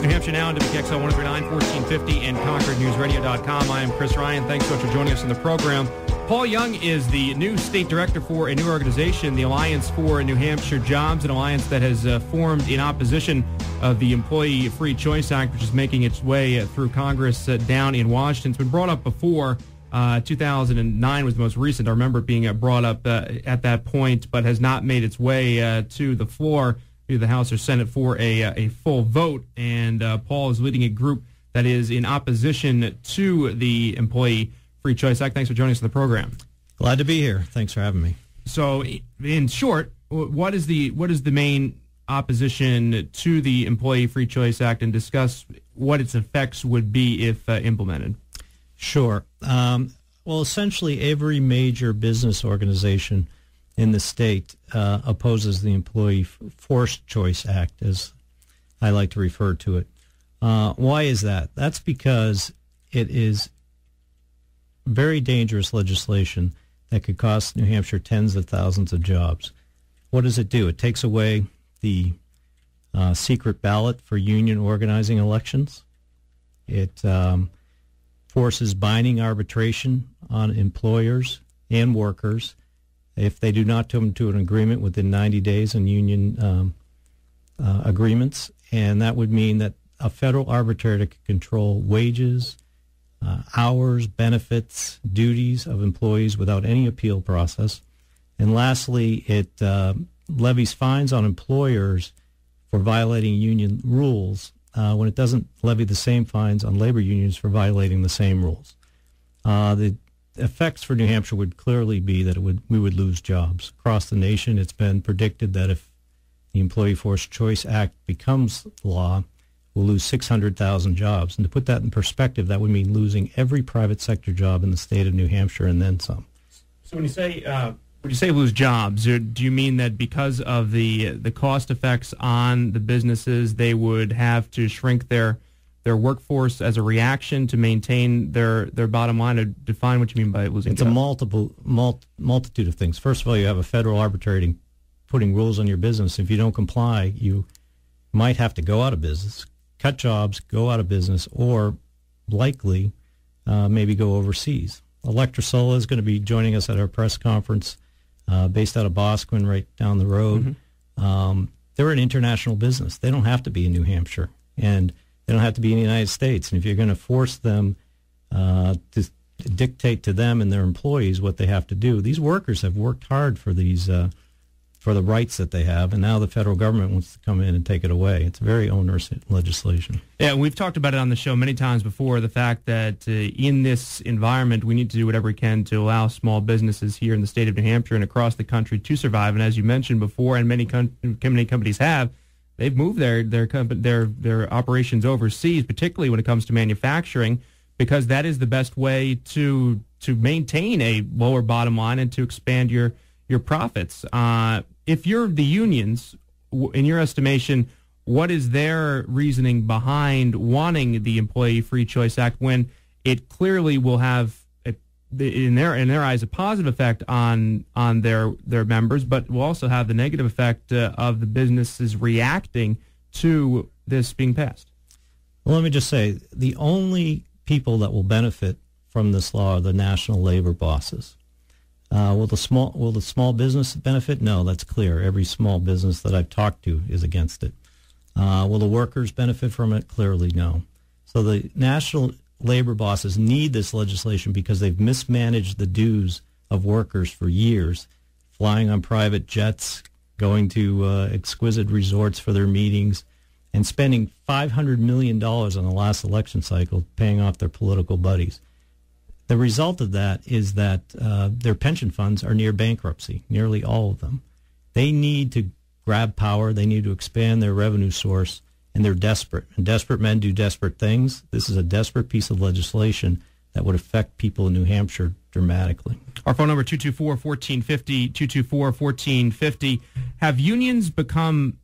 New Hampshire Now on WKXL 1039, 1450, and ConcordNewsRadio.com. I am Chris Ryan. Thanks so much for joining us in the program. Paul Young is the new state director for a new organization, the Alliance for New Hampshire Jobs, an alliance that has formed in opposition of the Employee Free Choice Act, which is making its way through Congress down in Washington. It's been brought up before. 2009 was the most recent. I remember it being brought up at that point, but has not made its way to the floor, either the House or Senate, for a full vote. And Paul is leading a group that is in opposition to the Employee Free Choice Act. Thanks for joining us on the program. Glad to be here. Thanks for having me. So, in short, what is the main opposition to the Employee Free Choice Act, and discuss what its effects would be if implemented? Sure. Well, essentially, every major business organization in the state opposes the Employee Forced Choice Act, as I like to refer to it. Why is that? That's because it is very dangerous legislation that could cost New Hampshire tens of thousands of jobs. What does it do? It takes away the secret ballot for union organizing elections. It forces binding arbitration on employers and workers if they do not come to an agreement within 90 days on union agreements. And that would mean that a federal arbitrator could control wages, hours, benefits, duties of employees without any appeal process. And lastly, it levies fines on employers for violating union rules when it doesn't levy the same fines on labor unions for violating the same rules. The effects for New Hampshire would clearly be that we would lose jobs. Across the nation, it's been predicted that if the Employee Forced Choice Act becomes law, we'll lose 600,000 jobs. And to put that in perspective, that would mean losing every private sector job in the state of New Hampshire and then some. So when you say lose jobs, do you mean that because of the cost effects on the businesses, they would have to shrink their workforce as a reaction to maintain their bottom line? Or define what you mean by losing jobs. It's a multitude of things. First of all, you have a federal arbitrator putting rules on your business. If you don't comply, you might have to go out of business, cut jobs, go out of business, or likely maybe go overseas. Electrosola is going to be joining us at our press conference based out of Bosquen, right down the road. Mm-hmm. They're an international business. They don't have to be in New Hampshire, and they don't have to be in the United States. And if you're going to force them to dictate to them and their employees what they have to do, these workers have worked hard for these for the rights that they have, and now the federal government wants to come in and take it away. It's very onerous legislation. Yeah, we've talked about it on the show many times before, the fact that in this environment, we need to do whatever we can to allow small businesses here in the state of New Hampshire and across the country to survive. And as you mentioned before, and many companies have, they've moved their operations overseas, particularly when it comes to manufacturing, because that is the best way to maintain a lower bottom line and to expand your profits. If you're the unions, in your estimation, what is their reasoning behind wanting the Employee Free Choice Act when it clearly will have, in their eyes, a positive effect on their members, but will also have the negative effect of the businesses reacting to this being passed? Well, let me just say, the only people that will benefit from this law are the national labor bosses. Will the small business benefit? No, that's clear. Every small business that I've talked to is against it. Will the workers benefit from it? Clearly, no. So the national labor bosses need this legislation because they've mismanaged the dues of workers for years, flying on private jets, going to exquisite resorts for their meetings, and spending $500 million on the last election cycle paying off their political buddies. The result of that is that their pension funds are near bankruptcy, nearly all of them. They need to grab power. They need to expand their revenue source, and they're desperate. And desperate men do desperate things. This is a desperate piece of legislation that would affect people in New Hampshire dramatically. Our phone number, 224-1450, 224-1450. Have unions become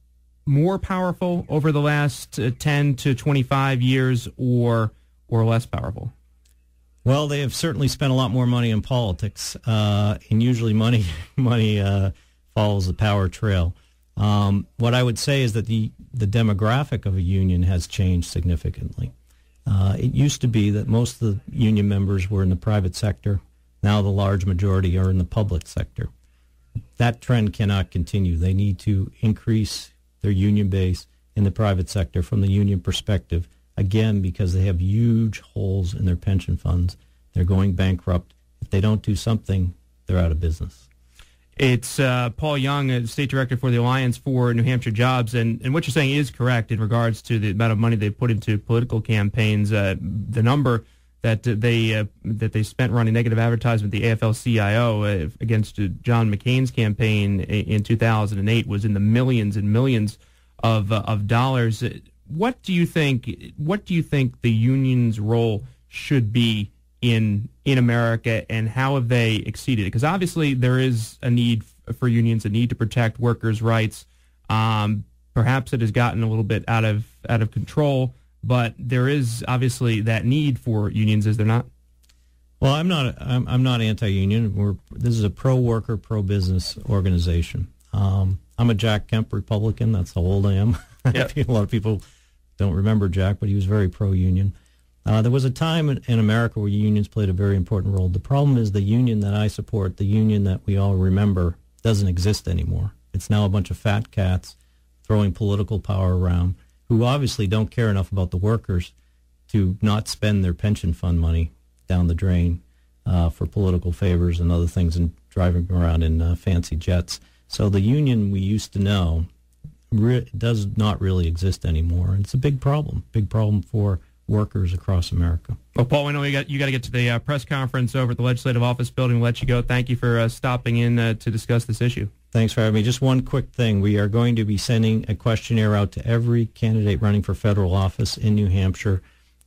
more powerful over the last 10 to 25 years or less powerful? Well, they have certainly spent a lot more money in politics, and usually money follows the power trail. What I would say is that the demographic of a union has changed significantly. It used to be that most of the union members were in the private sector. Now the large majority are in the public sector. That trend cannot continue. They need to increase their union base in the private sector from the union perspective, again, because they have huge holes in their pension funds. They're going bankrupt. If they don't do something, they're out of business. It's Paul Young, State Director for the Alliance for New Hampshire Jobs, and what you're saying is correct in regards to the amount of money they put into political campaigns. The number that they spent running negative advertisement, the AFL-CIO, against John McCain's campaign in 2008 was in the millions and millions of dollars. What do you think the union's role should be in America, and how have they exceeded it? Because obviously there is a need for unions, a need to protect workers' rights. Perhaps it has gotten a little bit out of control, but there is obviously that need for unions, is there not? Well, I'm not anti-union. This is a pro-worker, pro-business organization. I'm a Jack Kemp Republican. That's how old I am. Yep. A lot of people don't remember Jack, but he was very pro-union. There was a time in America where unions played a very important role. The problem is the union that I support, the union that we all remember, doesn't exist anymore. It's now a bunch of fat cats throwing political power around who obviously don't care enough about the workers to not spend their pension fund money down the drain for political favors and other things and driving around in fancy jets. So the union we used to know does not really exist anymore. And it's a big problem for workers across America. Well, Paul, we know you got to get to the press conference over at the Legislative Office Building. We'll let you go. Thank you for stopping in to discuss this issue. Thanks for having me. Just one quick thing. We are going to be sending a questionnaire out to every candidate running for federal office in New Hampshire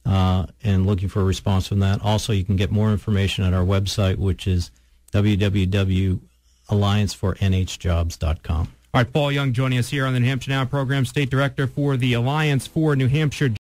and looking for a response from that. Also, you can get more information at our website, which is www.alliancefornhjobs.com. All right, Paul Young joining us here on the New Hampshire Now program, State Director for the Alliance for New Hampshire